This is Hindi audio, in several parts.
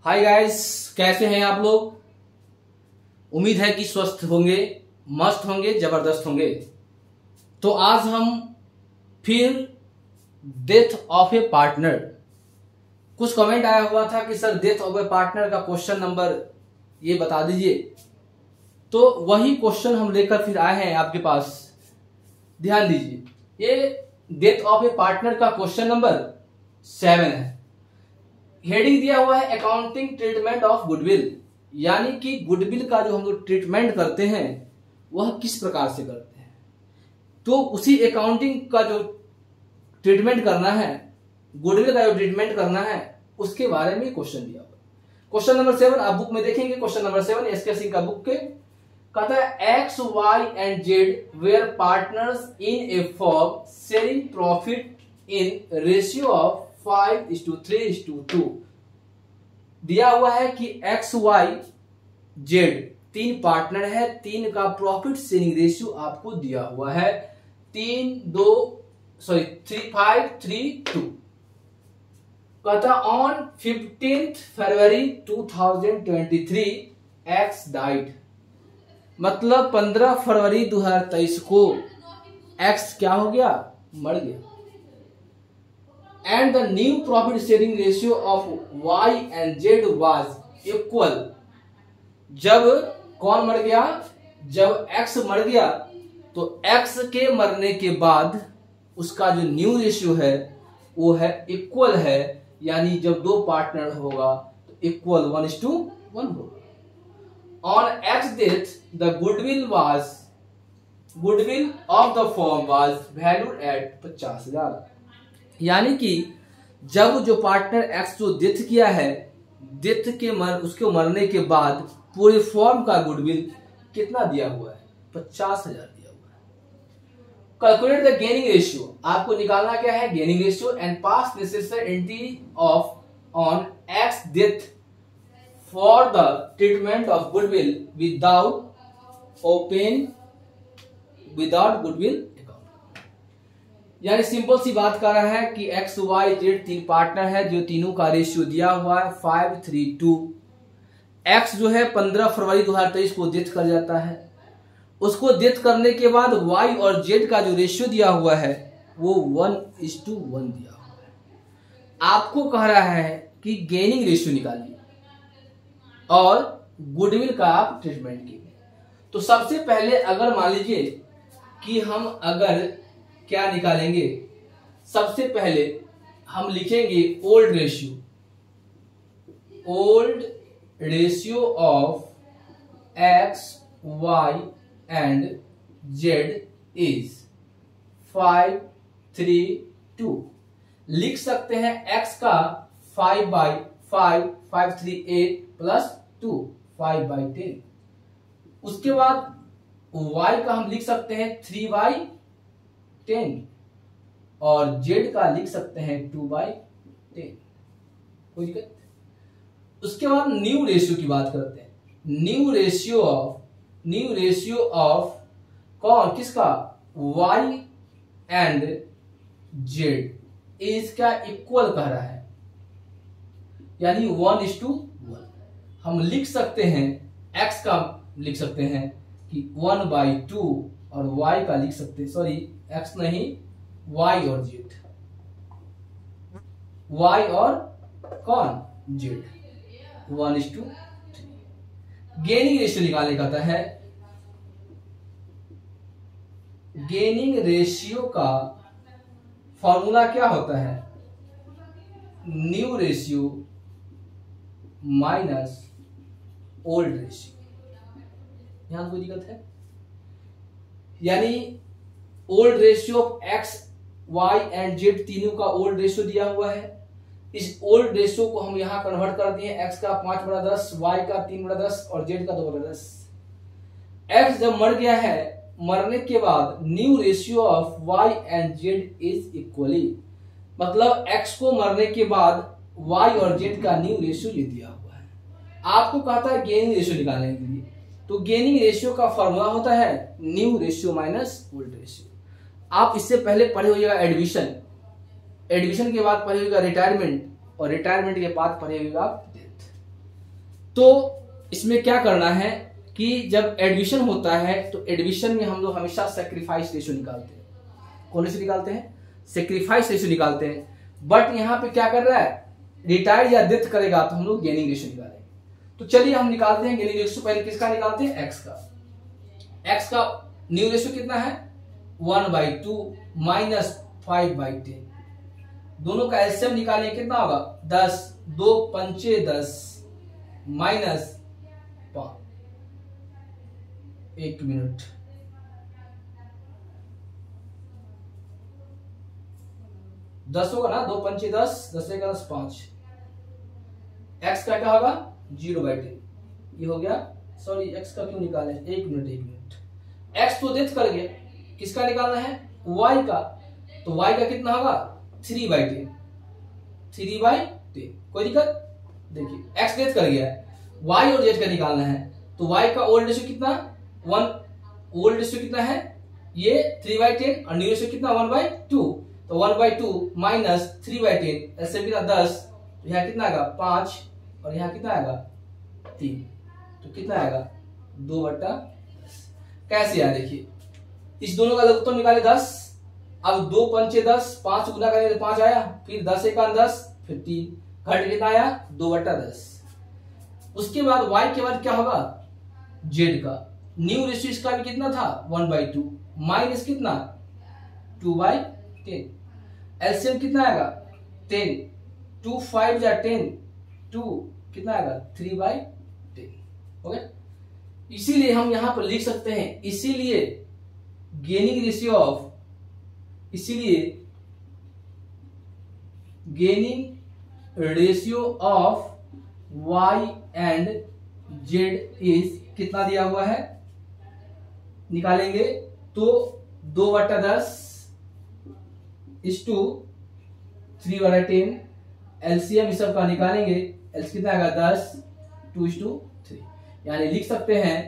हाय गाइस, कैसे हैं आप लोग। उम्मीद है कि स्वस्थ होंगे, मस्त होंगे, जबरदस्त होंगे। तो आज हम फिर डेथ ऑफ ए पार्टनर, कुछ कमेंट आया हुआ था कि sir death of A partner का क्वेश्चन नंबर ये बता दीजिए। तो वही क्वेश्चन हम लेकर फिर आए हैं आपके पास। ध्यान दीजिए, ये डेथ ऑफ ए पार्टनर का क्वेश्चन नंबर 7 है। हेडिंग दिया हुआ है अकाउंटिंग ट्रीटमेंट ऑफ गुडविल, यानी कि गुडविल का जो हम लोग ट्रीटमेंट करते हैं वह किस प्रकार से करते हैं। तो उसी अकाउंटिंग का जो ट्रीटमेंट करना है, गुडविल का जो ट्रीटमेंट करना है, उसके बारे में क्वेश्चन दिया हुआ है। क्वेश्चन नंबर 7 आप बुक में देखेंगे। क्वेश्चन नंबर 7 एसके सिंह का बुक के कहता है x y and z were partners in a firm sharing profit in ratio of 5:3:2। दिया हुआ है कि एक्स वाई जेड 3 पार्टनर है, 3 का प्रॉफिट शेयरिंग रेशियो आपको दिया हुआ है 5:3:2। कहता ऑन 15 फरवरी 2023 एक्स डाइड, मतलब 15 फरवरी 2023 को एक्स क्या हो गया, मर गया। And the new profit sharing ratio of Y and Z was equal। जब कौन मर गया, जब X मर गया तो X के मरने के बाद उसका जो न्यू रेशियो है वो है इक्वल है, यानी जब 2 पार्टनर होगा तो इक्वल 1:1 होगा। On X death the goodwill of the firm was valued at 50,000। यानी कि जब जो पार्टनर एक्स जो डेथ किया है, डेथ के उसके मरने के बाद पूरे फॉर्म का गुडविल कितना दिया हुआ है, 50,000 दिया हुआ है। कैलकुलेट द गेनिंग रेशियो, आपको निकालना क्या है, gaining ratio and pass necessary entry of on x death for the treatment of goodwill without goodwill. यानी सिंपल सी बात कर रहा है कि एक्स वाई जेड 3 पार्टनर है, जो तीनों का रेशियो दिया हुआ है 5:3:2। एक्स जो है 15 फरवरी 2023 को डेथ कर जाता है। उसको डेथ करने के बाद वाई और जेड का जो रेशियो दिया हुआ है वो 1:1 दिया हुआ है। आपको कह रहा है कि गेनिंग रेशियो निकालिए और गुडविल का आप ट्रीटमेंट कीजिए। तो सबसे पहले अगर मान लीजिए कि हम अगर क्या निकालेंगे, सबसे पहले हम लिखेंगे old ratio of x y and z is 5:3:2। लिख सकते हैं एक्स का 5/5 538 प्लस 2 5/10। उसके बाद वाई का हम लिख सकते हैं 3/10 और जेड का लिख सकते हैं 2/10। कोई दिक्कत। उसके बाद न्यू रेशियो की बात करते हैं। न्यू रेशियो ऑफ कौन, किसका, वाई एंड जेड इसका इक्वल कह रहा है, यानी 1:1। हम लिख सकते हैं एक्स का लिख सकते हैं कि 1/2 और वाई का लिख सकते हैं, सॉरी एक्स नहीं, वाई और जेड, वाई और कौन, जेड 1:3। गेनिंग रेशियो निकालने का है। गेनिंग रेशियो का फॉर्मूला क्या होता है, new ratio minus old ratio. यहां कोई दिक्कत है, यानी old ratio of x y and z तीनों का ओल्ड रेशियो दिया हुआ है। इस ओल्ड रेशियो को हम यहां कन्वर्ट कर दिए, एक्स का 5/10, वाई का 3/10 और जेड का 2/10। एक्स जब मर गया है, मरने के बाद new ratio of y and z is equally, मतलब एक्स को मरने के बाद वाई और जेड का न्यू रेशियो ये दिया हुआ है। आपको कहता है गेनिंग रेशियो निकालने के लिए, तो गेनिंग रेशियो का फॉर्मूला होता है new ratio minus old ratio. आप इससे पहले पढ़े होइएगा एडमिशन के बाद पढ़े होइएगा रिटायरमेंट, और रिटायरमेंट के बाद पढ़े होइएगा डेथ। तो इसमें क्या करना है कि जब एडमिशन होता है तो एडमिशन में हम लोग हमेशा सेक्रीफाइस रेशियो निकालते हैं। कौन से निकालते हैं? सेक्रीफाइस रेशियो निकालते हैं। बट यहाँ पे क्या कर रहा है, रिटायर या डेथ करेगा तो हम लोग गेनिंग रेशियो निकालेंगे। तो चलिए हम निकालते हैं गेनिंग रेशियो। पहले किसका निकालते हैं? एक्स का। एक्स का न्यू रेशियो कितना है? 1/2 माइनस 5/10। दोनों का एलसीएम निकालें, कितना होगा? 10, 2 पंचे 10 माइनस 5। 1 मिनट। 10 होगा ना, 2 पंचे 10, 10 एक 10 5। एक्स का क्या होगा? 0/10। ये हो गया। सॉरी, एक्स का क्यों निकाले? 1 मिनट 1 मिनट। एक्स तो डेथ कर गया, किसका निकालना है? वाई का। तो वाई का कितना होगा? 3/10। 3/10। कोई दिक्कत? देखिए एक्स डेथ कर गया है, वाई और जेड का निकालना है। तो वाई का ओल्ड रेशियो कितना? 1। ओल्ड रेशियो कितना है? ये 3/10 और न्यू रेशियो कितना? 1/2। तो 1/2 माइनस 3/10, ऐसे कितना? 10। तो यहाँ कितना आएगा? 5 और यहाँ कितना आएगा? 3। तो कितना आएगा? 2/10। कैसे आया देखिए, इस दोनों का लघुत्तम निकाले 10। अब 2 पंचे 10, 5 गुना करेंगे तो 5 आया, फिर 10 एक 10, फिर 3 घट कितना आया? 2/10। उसके बाद y के बाद क्या होगा? z का न्यू रेशियो इसका भी कितना था? 1/2 माइनस कितना? 2/10। एलसीएम कितना आएगा? 10। 2 5 जा 10, 2 कितना आएगा? 3/10। हो गया। इसीलिए हम यहां पर लिख सकते हैं, इसीलिए गेनिंग रेशियो ऑफ, इसीलिए gaining ratio of y and z is कितना दिया हुआ है? निकालेंगे तो 2/10 इस टू 3/10। एलसीएम इस सब का निकालेंगे, एल्स कितना आएगा? 10, 2:3। यानी लिख सकते हैं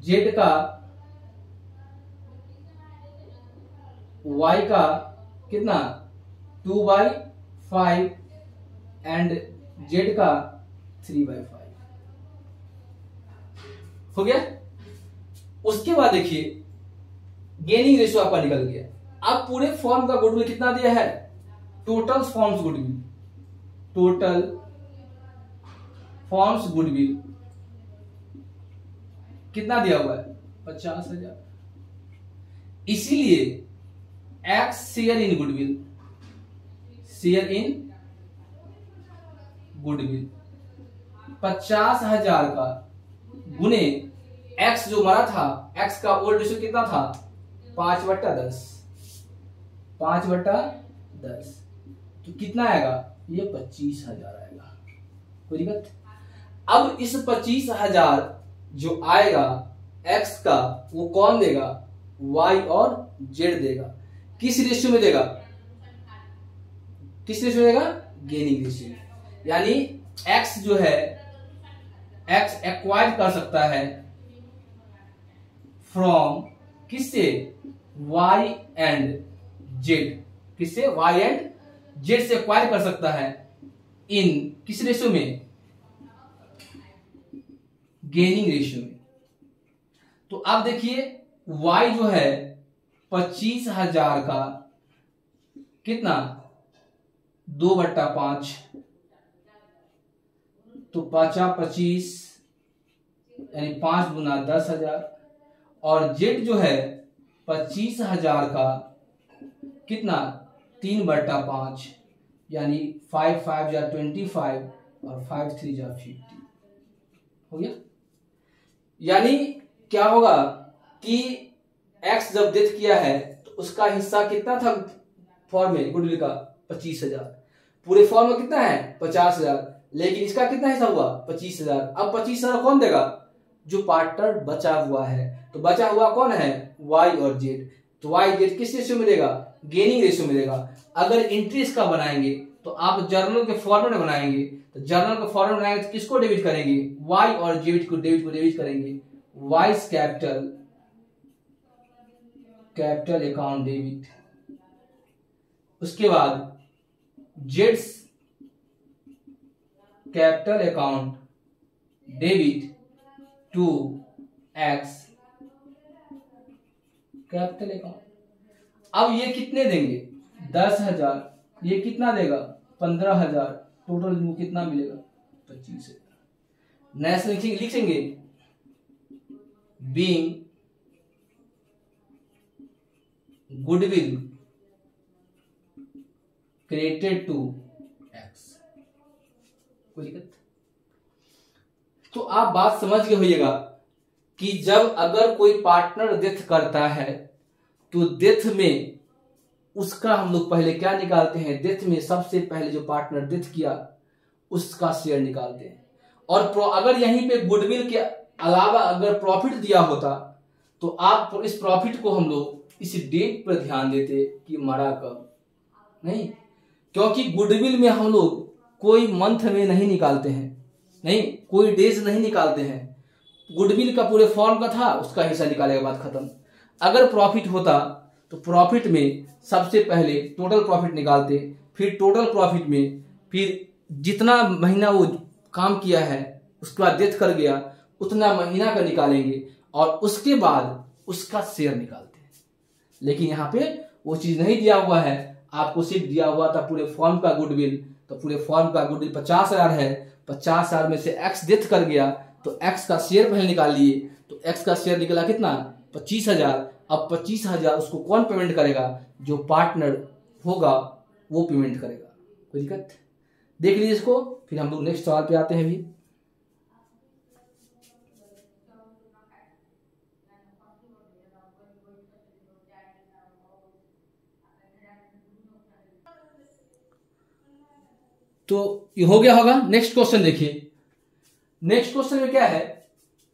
z का y का कितना? 2/5 एंड z का 3/5। हो गया। उसके बाद देखिए गेनिंग रेशियो आपका निकल गया। अब पूरे फॉर्म का गुडविल कितना दिया है? Total forms goodwill, total forms goodwill कितना दिया हुआ है? 50,000। इसीलिए x share in goodwill, share in goodwill 50,000 का गुने एक्स जो मरा था, एक्स का ओल्ड रेशियो कितना था? 5/10। 5/10 तो कितना आएगा? ये 25,000 आएगा। कोई दिक्कत? अब इस 25,000 जो आएगा एक्स का, वो कौन देगा? वाई और जेड देगा। किस रेशियो में देगा? किस रेशियो देगा? Gaining ratio. यानी एक्स जो है, एक्स एक्वायर कर सकता है फ्रॉम किससे? Y and Z. किससे? वाई एंड जेड से एक्वायर कर सकता है इन किस रेशियो में? गेनिंग रेशियो में। तो अब देखिए y जो है 25,000 का कितना? 2/5। तो 5×25 यानी 5 गुना 10,000। और जेड जो है 25,000 का कितना? 3/5 यानी 5 5 जा 25 और 5 3 जा 50। हो गया। यानी क्या होगा कि एक्स जब डेथ किया है तो उसका हिस्सा कितना था फॉर्म में गुडविल का? 25,000। पूरे फॉर्म में कितना है? 50,000। लेकिन इसका कितना हिस्सा हुआ? 25,000। अब 25,000 कौन देगा? जो पार्टनर बचा हुआ है। तो बचा हुआ कौन है? वाई और जेड। तो वाई जेड किस रेशियो में देगा? गेनिंग रेशियो में देगा। अगर इंट्रेस्ट का बनाएंगे तो आप जर्नल के फॉर्मेट में बनाएंगे, तो जर्नल का फॉर्मेट बनाएंगे तो किसको डेबिट करेंगे? वाई और जेड को डेबिट करेंगे। Y's capital account debit. उसके बाद जेड्स capital account debit to X capital account. अब ये कितने देंगे 10,000, ये कितना देगा 15,000, टोटल कितना मिलेगा 25,000। नेक्स्ट लिखेंगे being goodwill created to X. कोई दिक्कत? तो आप बात समझ के होइएगा कि जब अगर कोई पार्टनर डेथ करता है तो डेथ में उसका हम लोग पहले क्या निकालते हैं, डेथ में सबसे पहले जो पार्टनर डेथ किया उसका शेयर निकालते हैं। और अगर यहीं पे गुडविल के अलावा अगर प्रॉफिट दिया होता तो आप इस प्रॉफिट को हम लोग इस डेट पर ध्यान देते कि मरा कब नहीं, क्योंकि गुडविल में हम लोग कोई मंथ में नहीं निकालते हैं, नहीं कोई डेज नहीं निकालते हैं। गुडविल का पूरे फॉर्म का था, उसका हिस्सा निकाले के बाद खत्म। अगर प्रॉफिट होता तो प्रॉफिट में सबसे पहले टोटल प्रॉफिट निकालते, फिर टोटल प्रॉफिट में फिर जितना महीना वो काम किया है उसके बाद डेथ कर गया उतना महीना का निकालेंगे और उसके बाद उसका शेयर निकालते हैं। लेकिन यहाँ पे वो चीज नहीं दिया हुआ है, आपको सिर्फ दिया हुआ था पूरे फॉर्म का गुडविल। तो पूरे फॉर्म का गुडविल 50,000 है, 50,000 में से एक्स डेथ कर गया तो एक्स का शेयर पहले निकाल लिए, तो एक्स का शेयर निकला कितना 25,000। अब 25,000 उसको कौन पेमेंट करेगा, जो पार्टनर होगा वो पेमेंट करेगा। कोई दिक्कत? देख लीजिए इसको, फिर हम लोग नेक्स्ट सवाल पे आते हैं भी। तो ये हो गया होगा। नेक्स्ट क्वेश्चन देखिए, नेक्स्ट क्वेश्चन में क्या है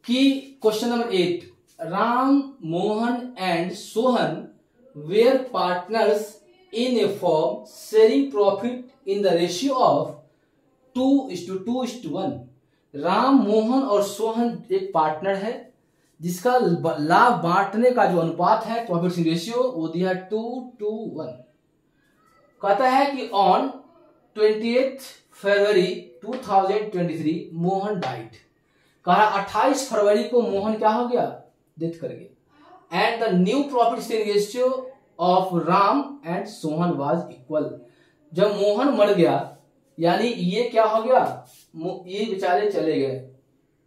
कि question number 8, Ram Mohan and Sohan were partners in a firm sharing profit in the ratio of 2:2:1। Ram Mohan और सोहन एक पार्टनर है जिसका लाभ बांटने का जो अनुपात है प्रॉफिट रेशियो वो दिया 2:1। कहता है कि ऑन 28 फरवरी 2023 मोहन डाइट। कहा 28 फरवरी को मोहन क्या हो गया, डेथ कर गया। And the new profit sharing ratio of Ram and Sohan was equal. जब मोहन मर गया यानी ये क्या हो गया, ये बेचारे चले गए,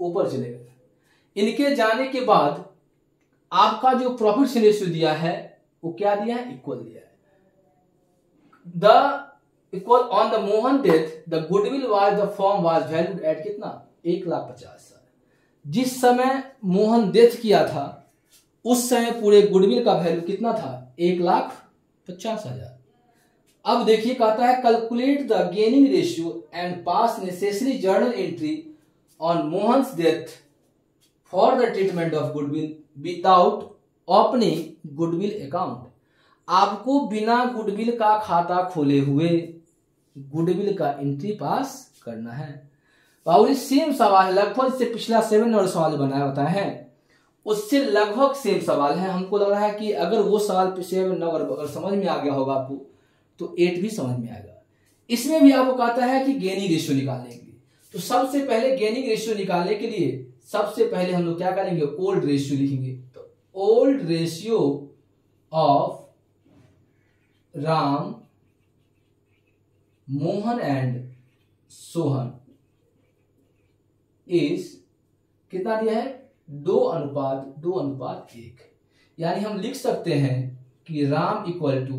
ऊपर चले गए। इनके जाने के बाद आपका जो प्रॉफिट शेयरिंग रेशियो दिया है वो क्या दिया है, इक्वल दिया है। The equal on the Mohan death the goodwill was the form was valued at कितना 1,50,000। जिस समय मोहन डेथ किया था उस समय पूरे गुडविल का वैल्यू कितना था 1,50,000। अब देखिए कहता है calculate the gaining ratio and pass necessary journal entry on Mohan's death for the treatment of goodwill without opening goodwill account. आपको बिना गुडविल का खाता खोले हुए गुडविल का एंट्री पास करना है। और सेम सवाल लगभग से पिछला 7 नंबर सवाल बनाया होता है उससे लगभग सेम सवाल है। हमको लग रहा है कि अगर वो सवाल 7 नंबर अगर समझ में आ गया होगा आपको तो 8 भी समझ में आएगा। इसमें भी आपको कहता है कि गेनिंग रेशियो निकालने के लिए, तो सबसे पहले गेनिंग रेशियो निकालने के लिए सबसे पहले हम लोग क्या करेंगे, ओल्ड रेशियो लिखेंगे। तो old ratio of Ram Mohan and Sohan is कितना दिया है 2:1। यानी हम लिख सकते हैं कि राम इक्वल टू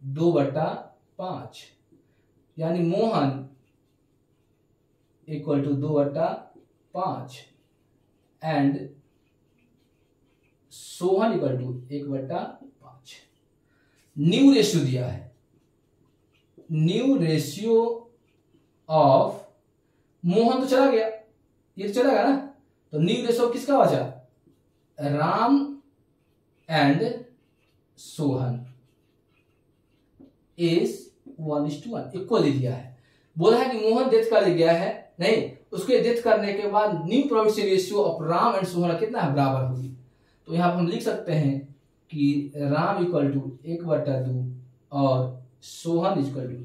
2/5 यानी Mohan equal to 2/5 and Sohan equal to 1/5। New ratio दिया है, न्यू रेशियो ऑफ मोहन तो चला गया, ये तो चला गया ना, तो न्यू रेशियो किसका बचा, Ram and Sohan is 1:1 equally दिया है। बोला है कि मोहन डेथ कर गया है, नहीं उसके डेथ करने के बाद new profit ratio of Ram and Sohan कितना है, बराबर होगी। तो यहां पर हम लिख सकते हैं कि राम इक्वल टू 1/2 और सोहन इक्वल टू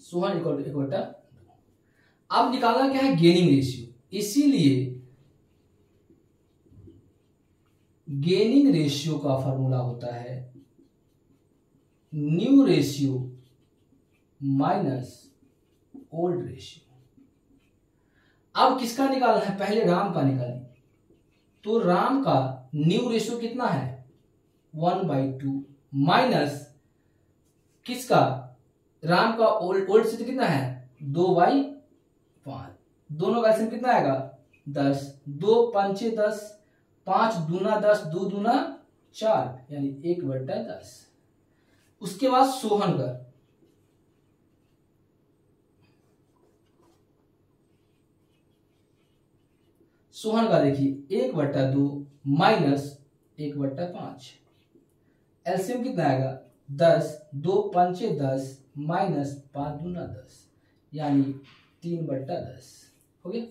1/2। अब निकालना क्या है, गेनिंग रेशियो। इसीलिए गेनिंग रेशियो का फॉर्मूला होता है new ratio minus old ratio. अब किसका निकालना है, पहले राम का निकालिए। तो राम का न्यू रेशियो कितना है 1/2 माइनस किसका, राम का ओल्ड से कितना है 2/5। दोनों का एलसीएम कितना आएगा 10, 2 5 10, 5 दूना 10, 2 दूना 4, यानी 1/10। उसके बाद सोहन का, सोहन का देखिए 1/2 माइनस 1/5, एलसीएम कितना आएगा 10, 2 5 10 माइनस 5 दूना 10, यानी 3/10। हो गया,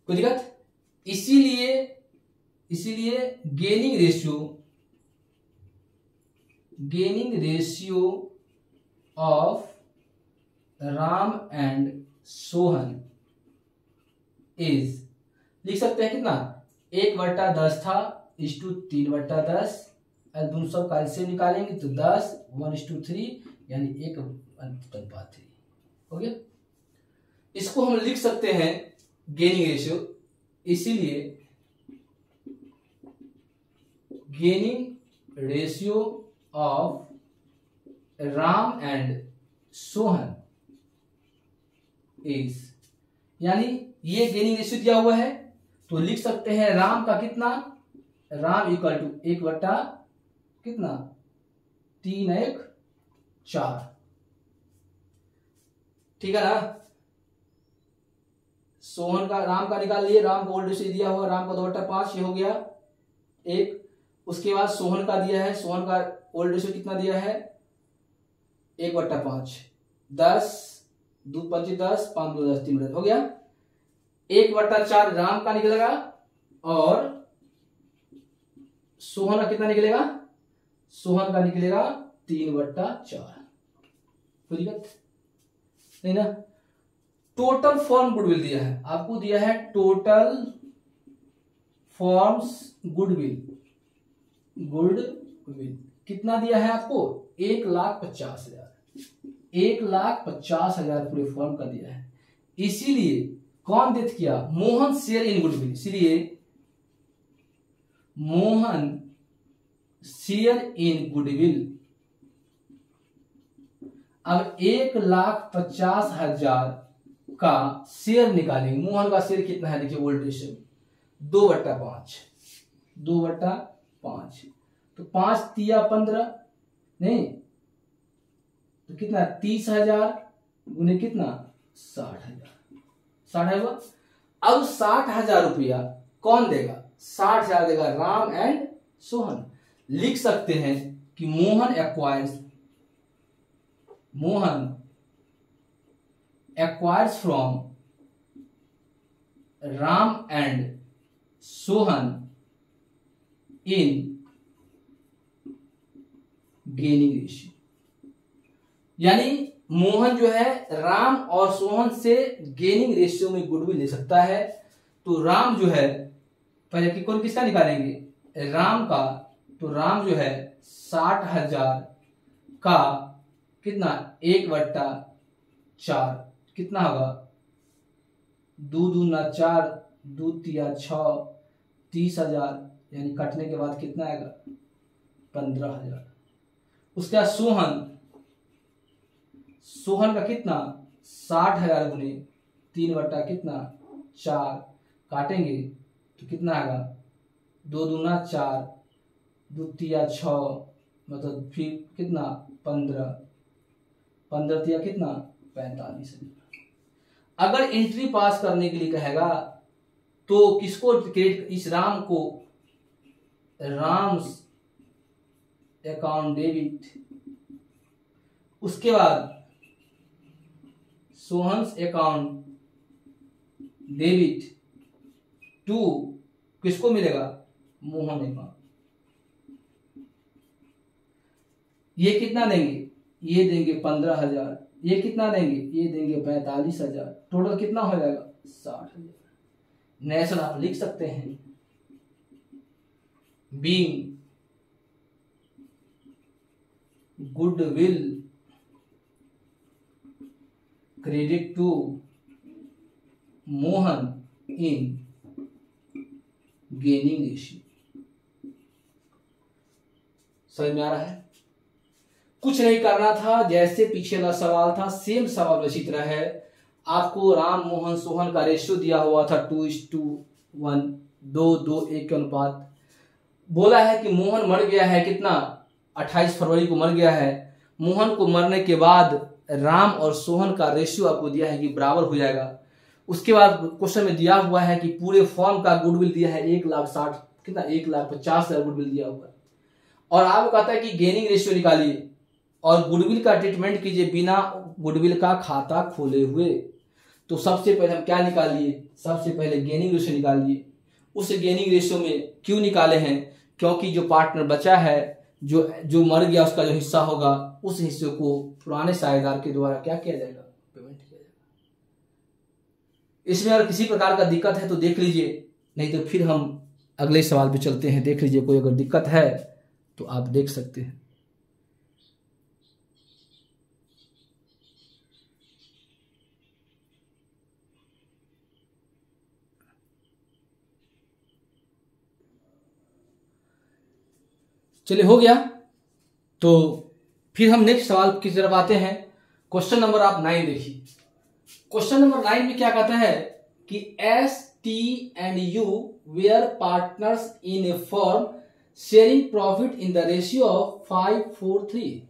कोई दिक्कत। इसीलिए gaining ratio of Ram and Sohan is, लिख सकते हैं कितना 1/10 था इस टू 3/10, दोनों सब का से निकालेंगे तो 10 1:3, यानी 1:3। हो गया, इसको हम लिख सकते हैं गेनिंग रेशियो। इसीलिए gaining ratio of Ram and Sohan is, यानी ये गेनिंग रेशियो दिया हुआ है तो लिख सकते हैं राम का कितना, राम इक्वल टू 1 कितना 3 1 4, ठीक है ना। सोहन का, राम का निकाल लिए, राम का ओल्ड रेशियो दिया हुआ, राम का 2/5 ये हो गया एक। उसके बाद सोहन का दिया है, सोहन का ओल्ड रेशियो कितना दिया है 1/5, 10 2 5 10, 5 2 10, 3 हो गया। 1/4 राम का निकलेगा और सोहन का कितना निकलेगा, सोहन का निकलेगा 3/4। कोई दिक्कत नहीं ना। टोटल फॉर्म गुडविल दिया है आपको, दिया है टोटल फॉर्म्स गुडविल कितना दिया है आपको 1,50,000, 1,50,000 पूरे फॉर्म का दिया है। इसीलिए कौन डेथ किया, मोहन शेयर इन गुडविल, इसीलिए मोहन शेयर इन गुडविल। अब 1,50,000 का शेयर निकालेंगे। मोहन का शेयर कितना है देखिए ओल्ड रेशियो 2/5, 2/5, तो 5 तिया 15, नहीं तो कितना 30,000 गुने कितना 60,000, 60,000। अब 60,000 रुपया कौन देगा, 60,000 देगा राम एंड सोहन। लिख सकते हैं कि Mohan acquires from Ram and Sohan in gaining ratio, यानी मोहन जो है राम और सोहन से गेनिंग रेशियो में गुडविल ले सकता है। तो राम जो है पहले कि कौन किसका निकालेंगे राम का, तो राम जो है 60,000 का कितना 1/4 कितना होगा 2 दूना 4, 2 तिया 6, 30,000, यानी कटने के बाद कितना आएगा 15,000। उसके बाद सोहन का कितना 60,000 गुने 3 कितना 4, काटेंगे तो कितना आएगा 2 दूना 4, 2 तिया 6, मतलब फिर कितना 15, 15 तिया कितना 45। अगर एंट्री पास करने के लिए कहेगा तो किसको क्रेडिट, इस राम को राम्स अकाउंट डेबिट, उसके बाद सोहन्स अकाउंट डेबिट टू किसको मिलेगा मोहन अकाउंट। ये कितना देंगे, ये देंगे 15,000, ये कितना देंगे, ये देंगे 45,000, टोटल कितना हो जाएगा 60,000। नेशन आप लिख सकते हैं, being goodwill credit to Mohan in gaining ratio. समझ में आ रहा है? कुछ नहीं करना था, जैसे पीछे वाला सवाल था सेम सवाल इसी तरह है। आपको राम मोहन सोहन का रेशियो दिया हुआ था 2:1, 2:1 के अनुपात। बोला है कि मोहन मर गया है कितना, 28 फरवरी को मर गया है। मोहन को मरने के बाद राम और सोहन का रेशियो आपको दिया है कि बराबर हो जाएगा। उसके बाद क्वेश्चन में दिया हुआ है कि पूरे फॉर्म का गुडविल दिया है 1,60,000, कितना 1,50,000 गुडविल दिया हुआ है। और आपको कहता है कि गेनिंग रेशियो निकालिए और गुडविल का ट्रीटमेंट कीजिए बिना गुडविल का खाता खोले हुए। तो सबसे पहले हम क्या निकालिए, सबसे पहले गेनिंग रेशियो निकालिए। उस गेनिंग रेशियो में क्यों निकाले हैं, क्योंकि जो पार्टनर बचा है, जो मर गया, उसका जो हिस्सा होगा उस हिस्से को पुराने साझेदार के द्वारा क्या किया जाएगा, पेमेंट किया जाएगा। इसमें अगर किसी प्रकार का दिक्कत है तो देख लीजिए, नहीं तो फिर हम अगले सवाल पे चलते हैं। देख लीजिए, कोई अगर दिक्कत है तो आप देख सकते हैं। चलिए हो गया, तो फिर हम नेक्स्ट सवाल की तरफ आते हैं। क्वेश्चन नंबर आप 9 देखिए। क्वेश्चन नंबर 9 में क्या कहता है कि S T and U were partners in a firm sharing profit in the ratio of 5:4:3।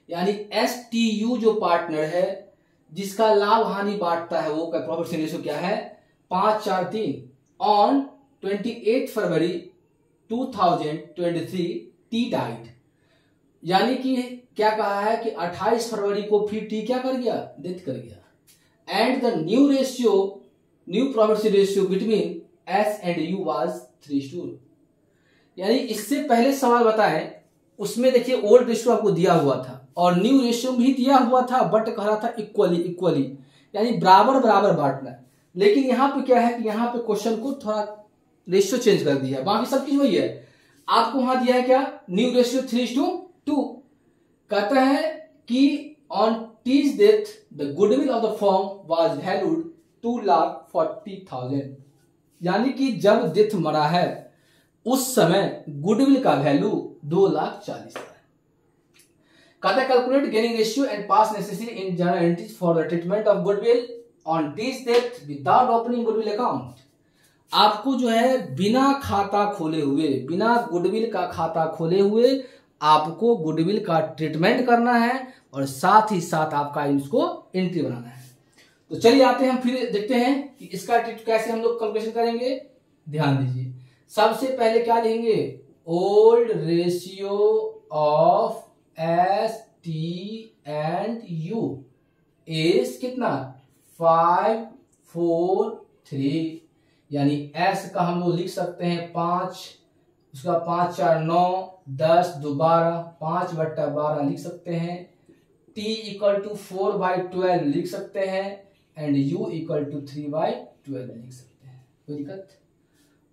यानी एस टी यू जो पार्टनर है जिसका लाभ हानि बांटता है, वो का प्रॉफिट शेयरिंग रेशियो क्या है 5:4:3। On 28 February 2023 T died. यानी कि क्या कहा है कि 28 फरवरी को फिर टी क्या कर गया, डेथ कर गया। And the new profit ratio between S and you was 3:2। यानी इससे पहले सवाल बताएं, उसमें देखिए ओल्ड रेशियो आपको दिया हुआ था और न्यू रेशियो भी दिया हुआ था, बट कह रहा था इक्वली, यानी बराबर बराबर बांटना। लेकिन यहां पे क्या है कि यहां पे क्वेश्चन को थोड़ा रेशियो चेंज कर दिया है, बाकी सब चीज वही है। आपको वहां दिया है क्या, न्यू रेशियो 3:2। कहता है कि on T's death the goodwill of the firm was valued 2,40,000। यानी कि जब डेथ मरा है उस समय गुडविल का वैल्यू 2,40,000 है। कहता है calculate gaining ratio and pass necessary in journal entries for the treatment of goodwill on T's death without opening goodwill account. आपको जो है बिना खाता खोले हुए, बिना गुडविल का खाता खोले हुए आपको गुडविल का ट्रीटमेंट करना है और साथ ही साथ आपका इसको एंट्री बनाना है। तो चलिए आते हैं, हम फिर देखते हैं कि इसका कैसे हम लोग कैलकुलेशन करेंगे। ध्यान दीजिए, सबसे पहले क्या लेंगे, old ratio of S T and you is कितना 5:4:3। यानी एस का हम लोग लिख सकते हैं 5, उसका 5 4 9 10 2 12, 5/12 लिख सकते हैं। t = 4/12 लिख सकते हैं एंड u = 3/12 लिख सकते हैं। कोई दिक्कत?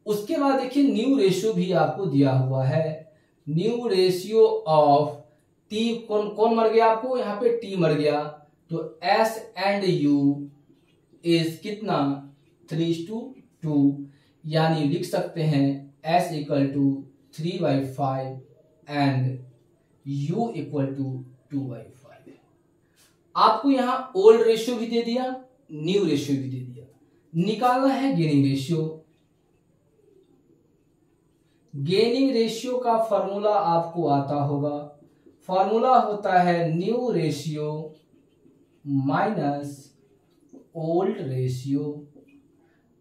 उसके बाद देखिए न्यू रेशियो भी आपको दिया हुआ है। न्यू रेशियो ऑफ t, कौन मर गया आपको, यहाँ पे t मर गया, तो s एंड u इज कितना 3:2। यानी लिख सकते हैं s = 3/5 एंड u = 2/5। आपको यहां ओल्ड रेशियो भी दे दिया, न्यू रेशियो भी दे दिया। निकालना है गेनिंग रेशियो। गेनिंग रेशियो का फॉर्मूला आपको आता होगा, फॉर्मूला होता है new ratio minus old ratio.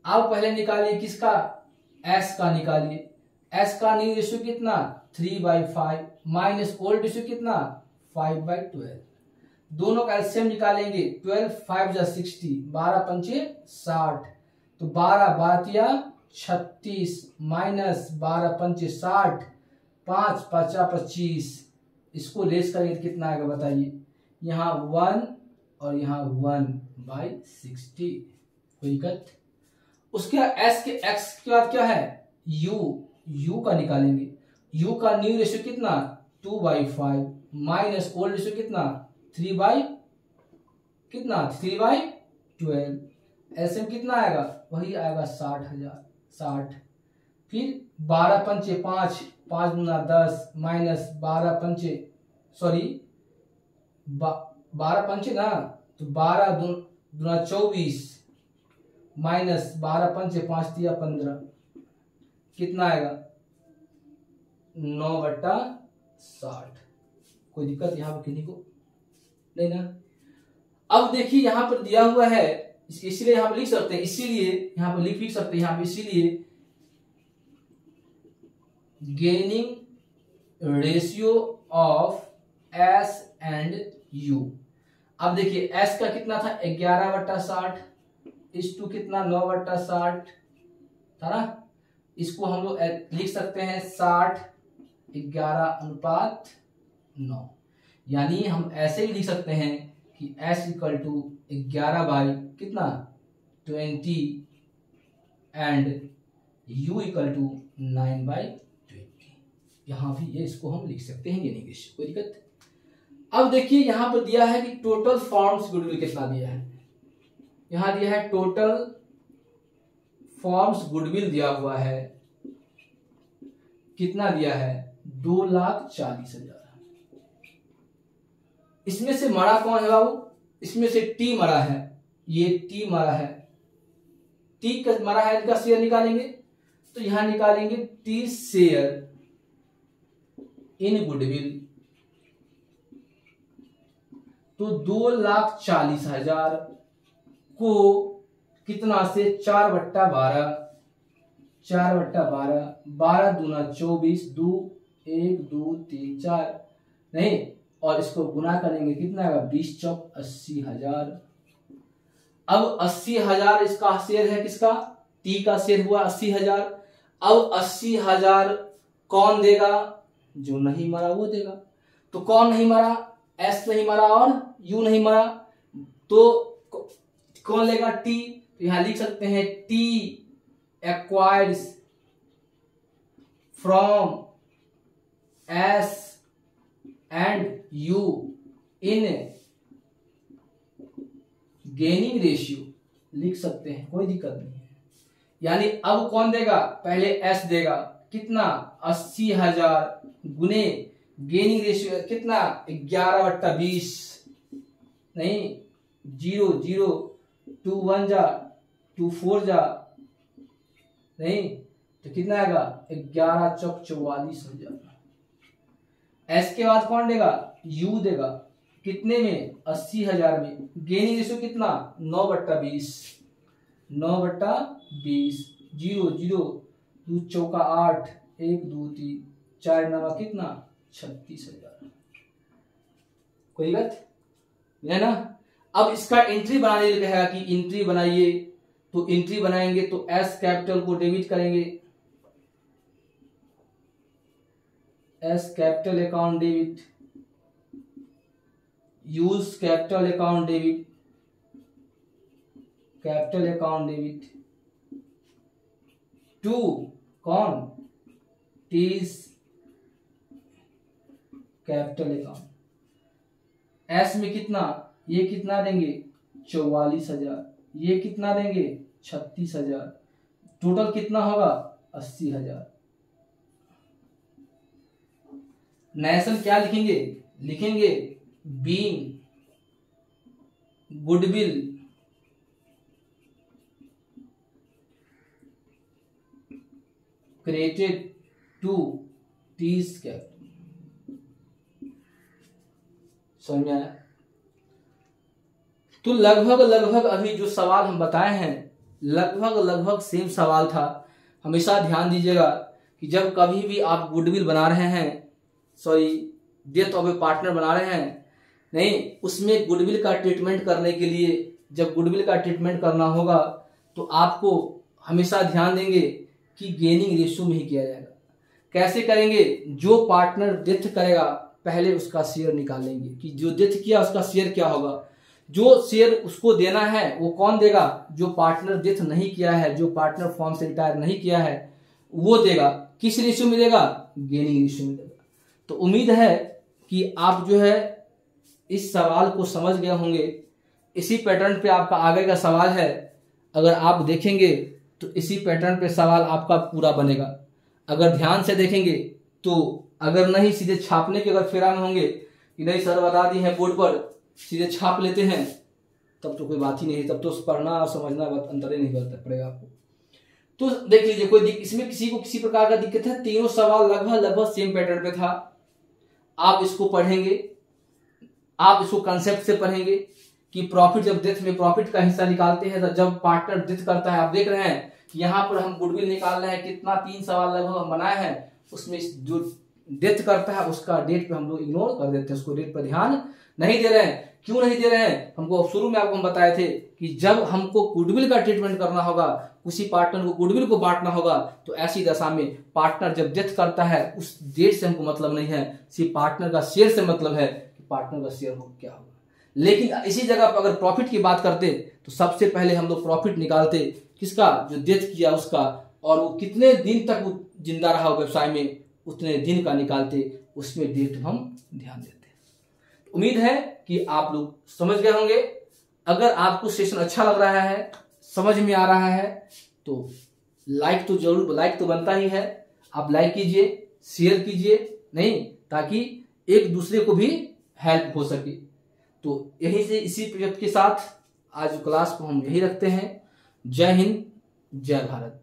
अब पहले निकालिए किसका, एस का निकालिए। एस का न्यू रेशियो कितना 3/5 माइनस ओल्ड रेशियो कितना 5/12। दोनों का एलसीएम निकालेंगे, 12 5 जा 60, 12 पंचे 60, तो 12 12 36 माइनस 12 पंचे 60, 5 5 25। इसको लेस करेंगे कितना आएगा बताइए, यहाँ 1 और यहाँ 1/60। कोई दिक्कत? उसके एस के एक्स के बाद क्या है यू का निकालेंगे। यू का न्यू रेशियो कितना 2/5 माइनस ओल्ड रेशियो कितना 3/12। एलसीएम कितना आएगा वही आएगा 60,000। फिर 12 पंचे 5, 5 गुना 10 माइनस 12 पंचे 12 पंचे ना तो 12 दूना 24 माइनस 12 पंचे 5 दिया 15। कितना आएगा 9/60। कोई दिक्कत यहाँ पर किसी को नहीं ना? अब देखिए यहाँ पर दिया हुआ है इसीलिए यहाँ पर लिख सकते हैं, इसीलिए यहाँ पर लिख सकते हैं यहाँ पे, इसीलिए gaining ratio of S and you. अब देखिए एस का कितना था 11/60 इस टू कितना 9/60 था ना। इसको हम लोग लिख सकते हैं 60:11:9। यानी हम ऐसे भी लिख सकते हैं कि S = 11/20 एंड U = 9/20। यहां भी ये इसको हम लिख सकते हैं गेनिंग रेशियो। कोई दिक्कत? अब देखिए यहां पर दिया है कि टोटल फॉर्म्स गुडविल कितना दिया है। यहां दिया है टोटल फॉर्म्स गुडविल दिया हुआ है, कितना दिया है 2,40,000। इसमें से मरा कौन है बाबू? इसमें से टी मरा है, ये टी मरा है, टी का मरा है, इनका शेयर निकालेंगे तो यहां निकालेंगे टी शेयर इन गुडविल। तो 2,40,000 को कितना से 4/12, 12 दूना 24, 2 1 2 3 4 नहीं, और इसको गुना करेंगे कितना आएगा 20 चौक 80,000। अब 80,000 इसका शेयर है, किसका टी का शेयर हुआ 80,000। अब 80,000 कौन देगा? जो नहीं मरा वो देगा। तो कौन नहीं मरा? एस नहीं मरा और यू नहीं मरा, तो कौन लेगा? टी। तो यहां लिख सकते हैं T acquires from S and you in gaining ratio, लिख सकते हैं, कोई दिक्कत नहीं है। यानी अब कौन देगा? पहले एस देगा, कितना 80,000 गुने गेनिंग रेशियो कितना 11/20 नहीं 0 0 2 1 जा 2 4 जा नहीं, तो कितना आएगा 11 चौक 44,000। एस के बाद कौन देगा? यू देगा, कितने में 80,000 में। गेनिंग रेशियो कितना 9/20 9/20 0 0 2 चौका 8 1 2 3 4 9 कितना 36,000। कोई बात है ना? अब इसका एंट्री बनाने के लिए कहेगा कि एंट्री बनाइए, तो एंट्री बनाएंगे तो एस कैपिटल को डेबिट करेंगे, S capital account debit, U's capital account debit, capital account debit to कौन टीज कैपिटल अकाउंट। एस में कितना, ये कितना देंगे 44,000, ये कितना देंगे 36,000, टोटल कितना होगा 80,000। नेशन क्या लिखेंगे? लिखेंगे being goodwill created to T's capital. समझ में आया? तो लगभग अभी जो सवाल हम बताए हैं लगभग सेम सवाल था। हमेशा ध्यान दीजिएगा कि जब कभी भी आप गुडविल बना रहे हैं, sorry death of A partner बना रहे हैं, नहीं उसमें गुडविल का ट्रीटमेंट करने के लिए जब गुडविल का ट्रीटमेंट करना होगा तो आपको हमेशा ध्यान देंगे कि गेनिंग रेशियो में ही किया जाएगा। कैसे करेंगे? जो पार्टनर डेथ करेगा पहले उसका शेयर निकालेंगे कि जो डेथ किया उसका शेयर क्या होगा। जो शेयर उसको देना है वो कौन देगा? जो पार्टनर डेथ नहीं किया है, जो पार्टनर फॉर्म से रिटायर नहीं किया है वो देगा। किस रेशियो में देगा? गेनिंग रेशियो में देगा। तो उम्मीद है कि आप जो है इस सवाल को समझ गए होंगे। इसी पैटर्न पे आपका आगे का सवाल है, अगर आप देखेंगे तो इसी पैटर्न पे सवाल आपका पूरा बनेगा। अगर ध्यान से देखेंगे तो, अगर नहीं सीधे छापने के अगर फेरा में होंगे कि नहीं सर बता दी है बोर्ड पर, सीधे छाप लेते हैं, तब तो कोई बात ही नहीं, तब तो पढ़ना और समझना अंतर ही नहीं करता पड़ेगा आपको। तो देख लीजिए, कोई इसमें किसी को किसी प्रकार का दिक्कत है? तीनों सवाल लगभग सेम पैटर्न पे था। आप इसको पढ़ेंगे, आप इसको कंसेप्ट से पढ़ेंगे कि प्रॉफिट, जब डेथ में प्रॉफिट का हिस्सा निकालते हैं तो जब पार्टनर डेथ करता है, आप देख रहे हैं कि यहाँ पर हम गुडविल निकाल रहे हैं, कितना 3 सवाल लगभग हम बनाए हैं, उसमें जो डेथ करता है उसका डेट पे हम लोग इग्नोर कर देते हैं, उसको डेट पर ध्यान नहीं दे रहे हैं। क्यों नहीं दे रहे हैं? हमको शुरू में आपको हम बताए थे कि जब हमको गुडविल का ट्रीटमेंट करना होगा, उसी पार्टनर को गुडविल को बांटना होगा, तो ऐसी दशा में पार्टनर जब डेथ करता है उस डेट से हमको मतलब नहीं है, सिर्फ पार्टनर का शेयर से मतलब है कि पार्टनर का शेयर हो क्या होगा। लेकिन इसी जगह पर अगर प्रॉफिट की बात करते तो सबसे पहले हम लोग प्रॉफिट निकालते किसका? जो डेथ किया उसका, और वो कितने दिन तक वो जिंदा रहा व्यवसाय में, उतने दिन का निकालते, उसमें डेट हम ध्यान देते। उम्मीद है कि आप लोग समझ गए होंगे। अगर आपको सेशन अच्छा लग रहा है, समझ में आ रहा है, तो लाइक तो जरूर, लाइक तो बनता ही है, आप लाइक कीजिए, शेयर कीजिए, नहीं, ताकि एक दूसरे को भी हेल्प हो सके। तो यही से इसी प्रोजेक्ट के साथ आज क्लास को हम यही रखते हैं। जय हिंद, जय भारत।